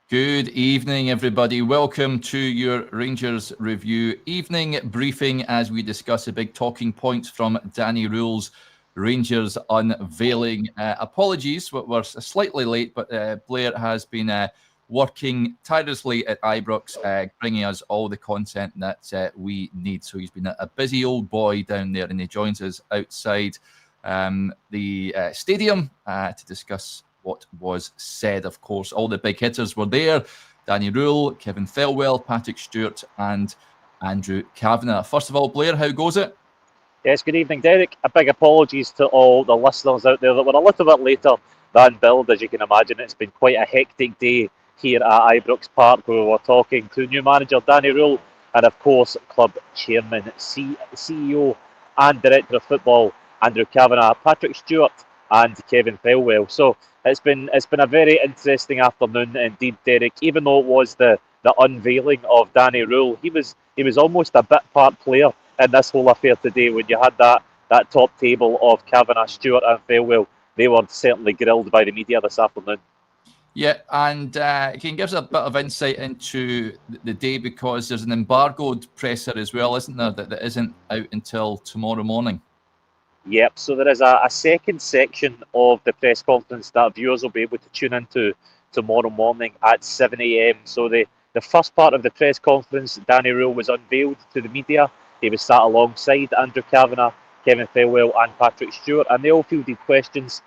Good evening, everybody. Welcome to your Rangers Review evening briefing as we discuss the big talking points from Danny Rohl's Rangers unveiling. Apologies, we're slightly late, but Blair has been working tirelessly at Ibrox, bringing us all the content that we need. So he's been a busy old boy down there, and he joins us outside the stadium to discuss what was said. Of course, all the big hitters were there. Danny Rohl, Kevin Thelwell, Patrick Stewart and Andrew Kavanagh. First of all, Blair, how goes it? Yes, good evening, Derek. A big apologies to all the listeners out there that were a little bit later than billed. As you can imagine, it's been quite a hectic day here at Ibrox Park, where we were talking to new manager Danny Rohl and, of course, club chairman, CEO and director of football Andrew Kavanagh, Patrick Stewart and Kevin Thelwell. So it's been a very interesting afternoon indeed, Derek. Even though it was the unveiling of Danny Rohl, he was almost a bit part player in this whole affair today. When you had that top table of Kavanagh, Stewart and Thelwell, they were certainly grilled by the media this afternoon. Yeah, and can you give us a bit of insight into the day, because there's an embargoed presser as well, isn't there, that isn't out until tomorrow morning? Yep, so there is a second section of the press conference that viewers will be able to tune into tomorrow morning at 7 a.m. So the first part of the press conference, Danny Rohl was unveiled to the media. He was sat alongside Andrew Kavanagh, Kevin Thelwell and Patrick Stewart, and they all fielded questions,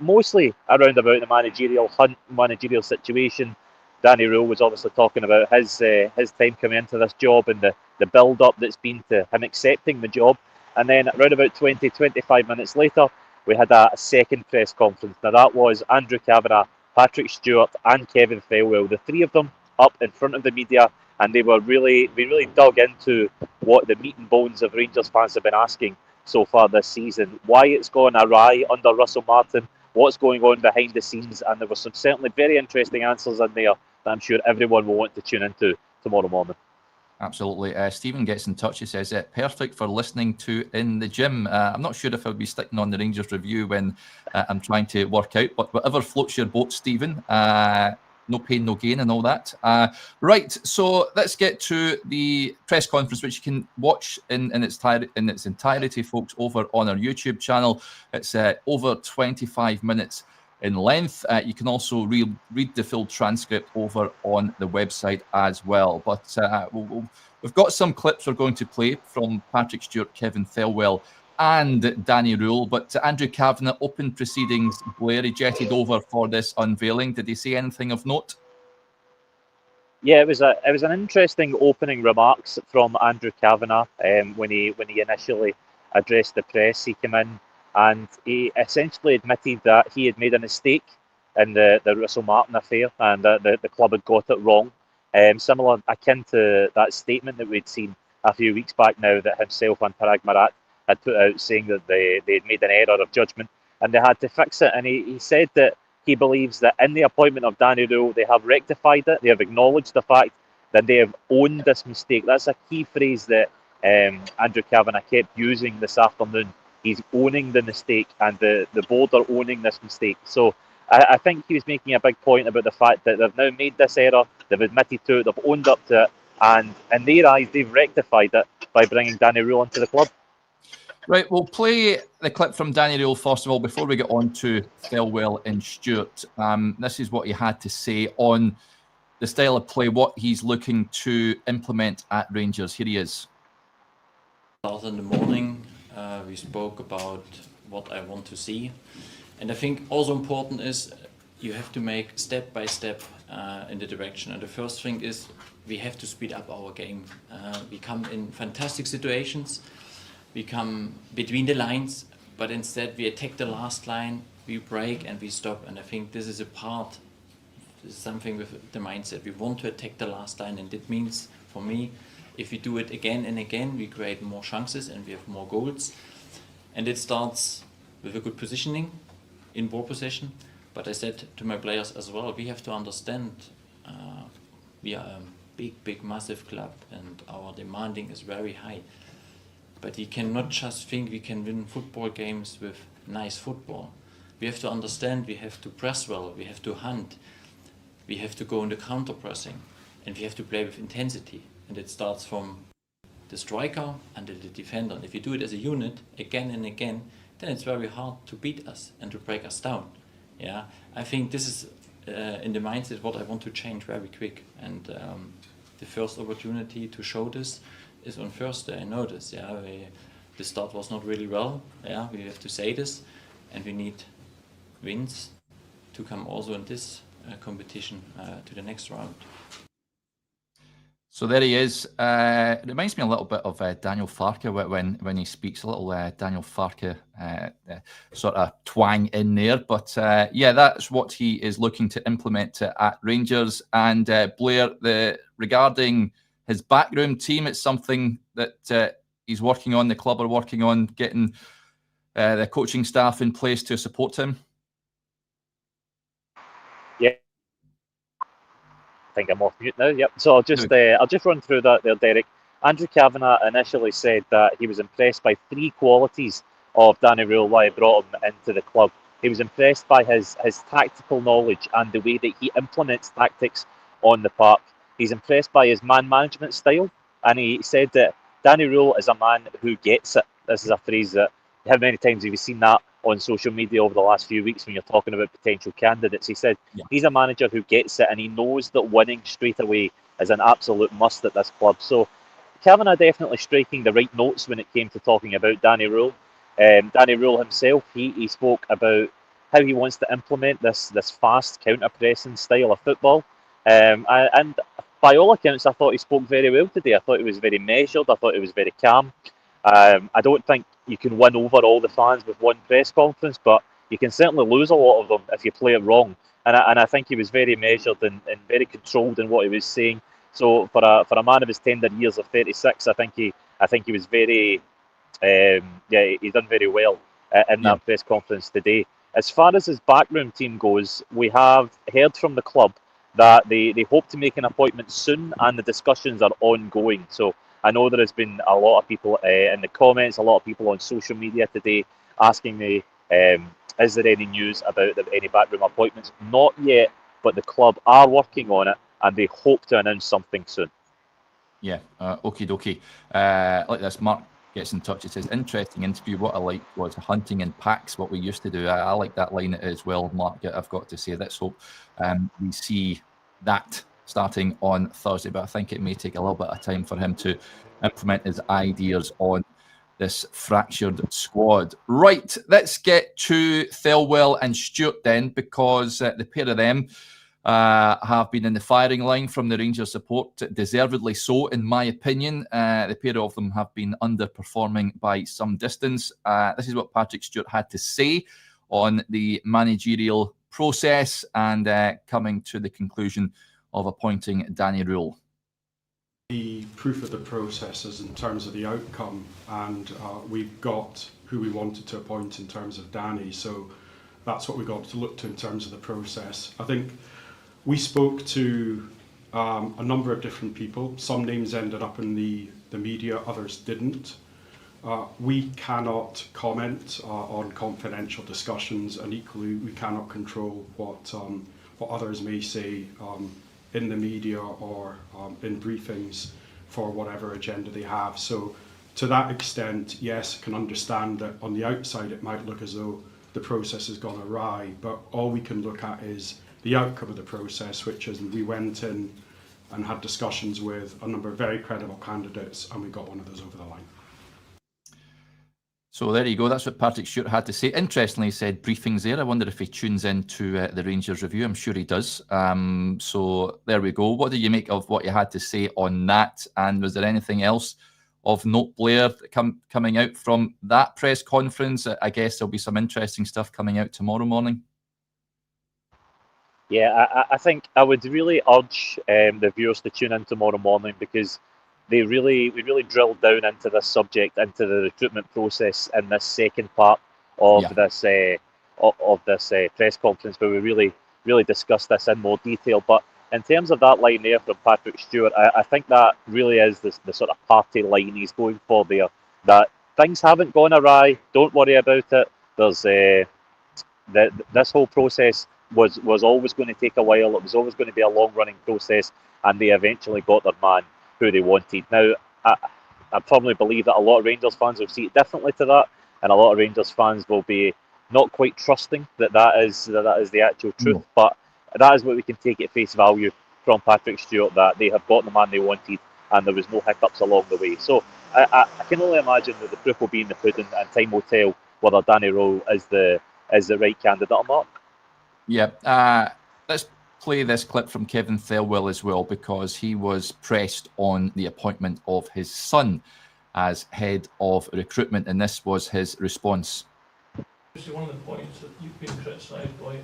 mostly around about the managerial situation. Danny Rohl was obviously talking about his time coming into this job and the build-up that's been to him accepting the job. And then around about 20-25 minutes later, we had a second press conference. Now that was Andrew Kavanagh, Patrick Stewart and Kevin Thelwell, the three of them up in front of the media, and we really dug into what the meat and bones of Rangers fans have been asking so far this season, why it's gone awry under Russell Martin, what's going on behind the scenes, and there were some certainly very interesting answers in there that I'm sure everyone will want to tune into tomorrow morning. Absolutely. Stephen gets in touch. He says, perfect for listening to in the gym. I'm not sure if I'll be sticking on the Rangers Review when I'm trying to work out, but whatever floats your boat, Stephen. No pain, no gain and all that. Right, so let's get to the press conference, which you can watch in its entirety, folks, over on our YouTube channel. It's over 25 minutes in length. You can also read the full transcript over on the website as well. But we've got some clips we're going to play from Patrick Stewart, Kevin Thelwell and Danny Rohl. But Andrew Kavanagh opened proceedings. Blair, he jetted over for this unveiling. Did he say anything of note? Yeah, it was an interesting opening remarks from Andrew Kavanagh when he initially addressed the press. He came in and he essentially admitted that he had made a mistake in the Russell Martin affair and that the club had got it wrong. Similar, akin to that statement that we'd seen a few weeks back now that himself and Parag Marat had put out, saying that they had made an error of judgment and they had to fix it. And he said that he believes that in the appointment of Danny Rohl, they have rectified it. They have acknowledged the fact that they have owned this mistake. That's a key phrase that Andrew Kavanagh kept using this afternoon. He's owning the mistake, and the board are owning this mistake. So I think he was making a big point about the fact that they've now made this error, they've admitted to it, they've owned up to it, and in their eyes, they've rectified it by bringing Danny Rohl into the club. Right, we'll play the clip from Danny Rohl first of all before we get on to Thelwell and Stewart. This is what he had to say on the style of play, what he's looking to implement at Rangers. Here he is. In the morning, we spoke about what I want to see. And I think also important is you have to make step by step in the direction. And the first thing is we have to speed up our game. We come in fantastic situations. We come between the lines, but instead we attack the last line, we break and we stop. And I think this is something with the mindset. We want to attack the last line, and it means, for me, if we do it again and again, we create more chances and we have more goals. And it starts with a good positioning in ball possession. But I said to my players as well, we have to understand we are a big, massive club and our demanding is very high. But you cannot just think we can win football games with nice football. We have to understand we have to press well, we have to hunt. we have to go into counter pressing, and we have to play with intensity. And it starts from the striker and the defender. And if you do it as a unit again and again, then it's very hard to beat us and to break us down. Yeah, I think this is in the mindset what I want to change very quick. And the first opportunity to show this is on Thursday. I know this. Yeah, the start was not really well. Yeah, we have to say this, and we need wins to come also in this competition to the next round. So there he is. It reminds me a little bit of Daniel Farke when he speaks, a little Daniel Farke sort of twang in there. But yeah, that's what he is looking to implement at Rangers. And Blair, regarding his backroom team, it's something that he's working on, the club are working on, getting the coaching staff in place to support him. Yeah. I think I'm off mute now. Yep. So I'll just run through that there, Derek. Andrew Kavanagh initially said that he was impressed by 3 qualities of Danny Rohl while he brought him into the club. He was impressed by his tactical knowledge and the way that he implements tactics on the park. He's impressed by his man management style, and he said that Danny Rohl is a man who gets it. This is a phrase that, how many times have you seen that on social media over the last few weeks when you're talking about potential candidates? He said he's a manager who gets it, and he knows that winning straight away is an absolute must at this club. So Kavanagh definitely striking the right notes when it came to talking about Danny Rohl. Danny Rohl himself, he spoke about how he wants to implement this fast counter-pressing style of football. And by all accounts, I thought he spoke very well today. I thought he was very measured. I thought he was very calm. I don't think you can win over all the fans with one press conference, but you can certainly lose a lot of them if you play it wrong. And I think he was very measured and very controlled in what he was saying. So for a man of his tender years of 36, I think he was very, he's done very well in that press conference today. As far as his backroom team goes, we have heard from the club that they hope to make an appointment soon, and the discussions are ongoing. So I know there has been a lot of people in the comments, a lot of people on social media today asking me, is there any news about any backroom appointments? Not yet, but the club are working on it, and they hope to announce something soon. Yeah, okie dokie. Like this, Mark gets in touch. It says, interesting interview. What I liked was hunting in packs, what we used to do. I like that line as well, Mark. I've got to say, let's hope we see that starting on Thursday, but I think it may take a little bit of time for him to implement his ideas on this fractured squad. Right, let's get to Thelwell and Stewart then, because the pair of them have been in the firing line from the Rangers support, deservedly so, in my opinion. The pair of them have been underperforming by some distance. This is what Patrick Stewart had to say on the managerial process and coming to the conclusion of appointing Danny Rohl. The proof of the process is in terms of the outcome, and we've got who we wanted to appoint in terms of Danny, so that's what we got to look to in terms of the process. I think we spoke to a number of different people. Some names ended up in the media, others didn't. We cannot comment on confidential discussions, and equally we cannot control what others may say in the media or in briefings for whatever agenda they have. So to that extent, yes, I can understand that on the outside it might look as though the process has gone awry, but all we can look at is the outcome of the process, which is we went in and had discussions with a number of very credible candidates, and we got one of those over the line. So there you go. That's what Patrick Stewart had to say. Interestingly, he said briefings there. I wonder if he tunes into the Rangers review. I'm sure he does. So there we go. What do you make of what you had to say on that? And was there anything else of note, Blair, coming out from that press conference? I guess there'll be some interesting stuff coming out tomorrow morning. Yeah, I think I would really urge the viewers to tune in tomorrow morning, because we really drilled down into this subject, into the recruitment process in this second part of this press conference, where we really discussed this in more detail. But in terms of that line there from Patrick Stewart, I think that really is the sort of party line he's going for there, that things haven't gone awry, don't worry about it. There's this whole process was always going to take a while. It was always going to be a long-running process, and they eventually got their man who they wanted. Now, I firmly believe that a lot of Rangers fans will see it differently to that, and a lot of Rangers fans will be not quite trusting that is the actual truth. But that is what we can take at face value from Patrick Stewart, that they have got the man they wanted, and there was no hiccups along the way. So I can only imagine that the proof will be in the pudding, and time will tell whether Danny Rohl is the right candidate or not. Yeah, let's play this clip from Kevin Thelwell as well, because he was pressed on the appointment of his son as head of recruitment, and this was his response. One of the points that you've been criticised by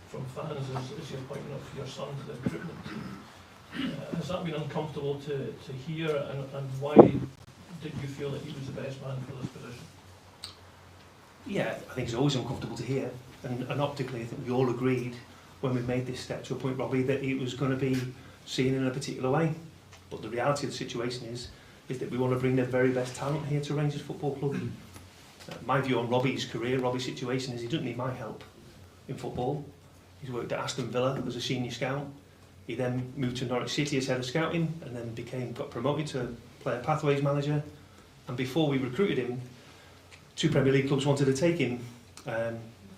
from fans is the appointment of your son to the recruitment team. Has that been uncomfortable to hear, and why did you feel that he was the best man for this position? Yeah, I think it's always uncomfortable to hear, and optically I think we all agreed when we made this step to appoint Robbie that it was going to be seen in a particular way. But the reality of the situation is that we want to bring the very best talent here to Rangers Football Club. My view on Robbie's career, Robbie's situation, is he doesn't need my help in football. He's worked at Aston Villa as a senior scout. He then moved to Norwich City as head of scouting, and then got promoted to player pathways manager. And before we recruited him, 2 Premier League clubs wanted to take him.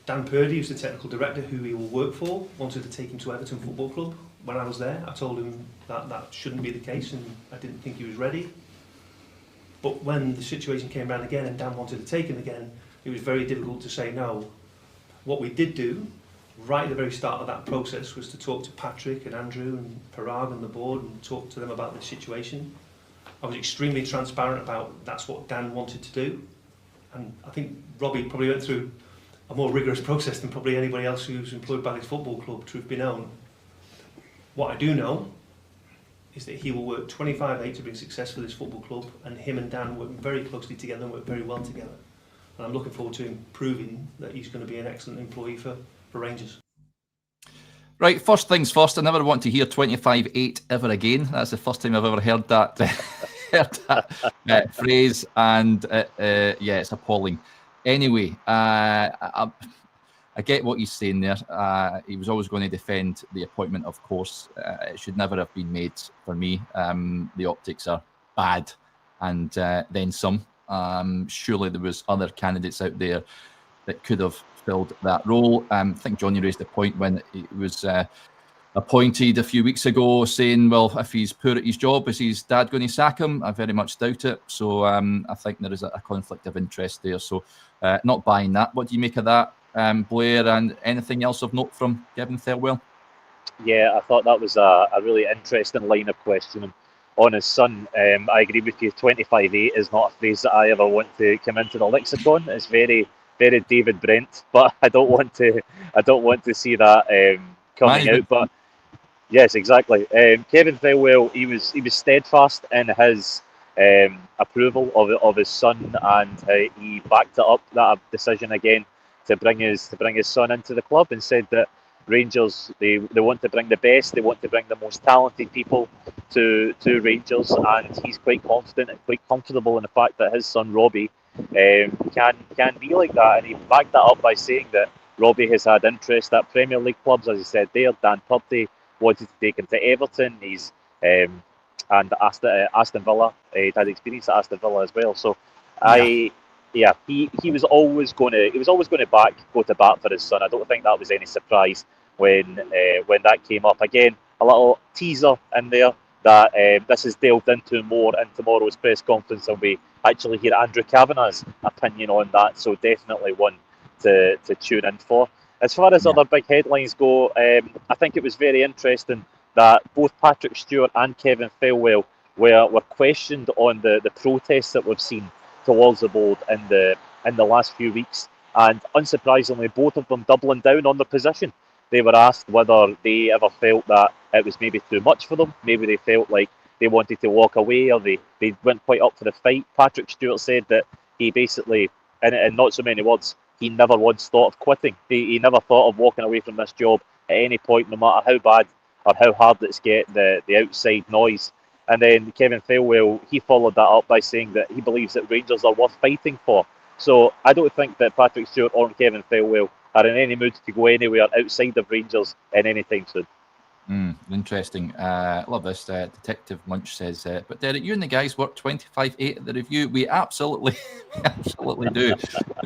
Dan Purdy, who's the technical director, who he will work for, wanted to take him to Everton Football Club. When I was there, I told him that shouldn't be the case, and I didn't think he was ready. But when the situation came around again and Dan wanted to take him again, it was very difficult to say no. What we did do, right at the very start of that process, was to talk to Patrick and Andrew and Parag and the board and talk to them about the situation. I was extremely transparent about that's what Dan wanted to do. And I think Robbie probably went through a more rigorous process than probably anybody else who's employed by this football club, truth be known. What I do know is that he will work 25/8 to bring success for this football club, and him and Dan work very closely together and work very well together. And I'm looking forward to him proving that he's going to be an excellent employee for Rangers. Right, first things first, I never want to hear 25/8 ever again. That's the first time I've ever heard that, phrase, and yeah, it's appalling. Anyway, I get what he's saying there. He was always going to defend the appointment, of course. It should never have been made for me. The optics are bad, and then some. Surely there was other candidates out there that could have filled that role. I think Johnny raised the point when he was appointed a few weeks ago, saying, well, if he's poor at his job, is his dad going to sack him? I very much doubt it. So I think there is a conflict of interest there. So not buying that. What do you make of that, Blair, and anything else of note from Kevin Thelwell? Yeah, I thought that was a really interesting line of questioning on his son. I agree with you. 25/8 is not a phrase that I ever want to come into the lexicon. It's very, very David Brent, but I don't want to see that coming out. But yes, exactly. Kevin Thelwell, he was steadfast in his approval of his son, and he backed it up, that decision again, to bring his son into the club, and said that Rangers, they want to bring the best, they want to bring the most talented people to Rangers, and he's quite confident and quite comfortable in the fact that his son Robbie can be like that. And he backed that up by saying that Robbie has had interest at Premier League clubs, as he said there. Dan Purdy wanted to take him to Everton. He's and Aston Villa. He'd had experience at Aston Villa as well. So he was always going to go to bat for his son. I don't think that was any surprise when that came up. Again, a little teaser in there that this is delved into more in tomorrow's press conference, and we actually hear Andrew Kavanagh's opinion on that. So definitely one to tune in for. As far as other big headlines go, I think it was very interesting that both Patrick Stewart and Kevin Thelwell were questioned on the protests that we've seen towards the board in the last few weeks, and unsurprisingly, both of them doubling down on their position. They were asked whether they ever felt that it was maybe too much for them, maybe they felt like they wanted to walk away, or they went quite up for the fight. Patrick Stewart said that he basically, in not so many words, he never once thought of quitting. He never thought of walking away from this job at any point, no matter how bad or how hard it's get, the outside noise. And then Kevin Thelwell, he followed that up by saying that he believes that Rangers are worth fighting for. So I don't think that Patrick Stewart or Kevin Thelwell are in any mood to go anywhere outside of Rangers in any time soon. Interesting. Love this. Detective Munch says, but Derek, you and the guys work 25/8 at the review. We absolutely, absolutely do.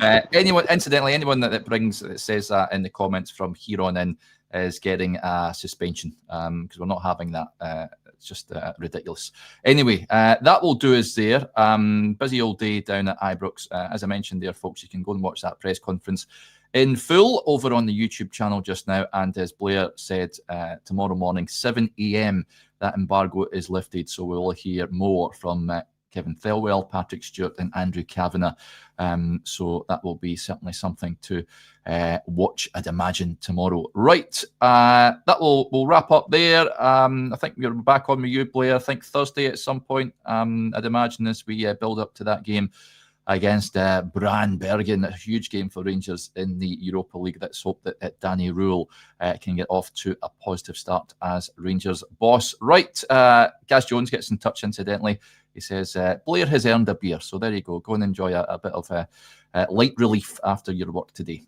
Incidentally, anyone that says that in the comments from here on in is getting a suspension, because we're not having that. It's just ridiculous. Anyway, that will do us there. Busy all day down at Ibrox. As I mentioned there, folks, you can go and watch that press conference in full over on the YouTube channel just now. And as Blair said, tomorrow morning, 7 a.m, that embargo is lifted. So we'll hear more from Kevin Thelwell, Patrick Stewart and Andrew Kavanagh. So that will be certainly something to watch, I'd imagine, tomorrow. Right, that will wrap up there. I think we're back on with you, Blair, I think Thursday at some point, I'd imagine, as we build up to that game against Brann Bergen, a huge game for Rangers in the Europa League. Let's hope that Danny Rohl can get off to a positive start as Rangers boss. Right, Gaz Jones gets in touch, incidentally. He says, Blair has earned a beer. So there you go. Go and enjoy a bit of light relief after your work today.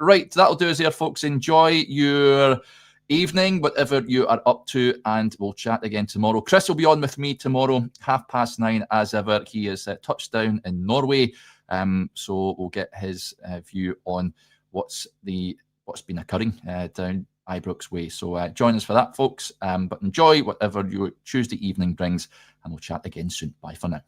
Right, that'll do us here, folks. Enjoy your evening, whatever you are up to, and we'll chat again tomorrow. Chris will be on with me tomorrow, 9:30 as ever. He is touchdown in Norway, so we'll get his view on what's been occurring down Ibrox way. So join us for that, folks. But enjoy whatever your Tuesday evening brings, and we'll chat again soon. Bye for now.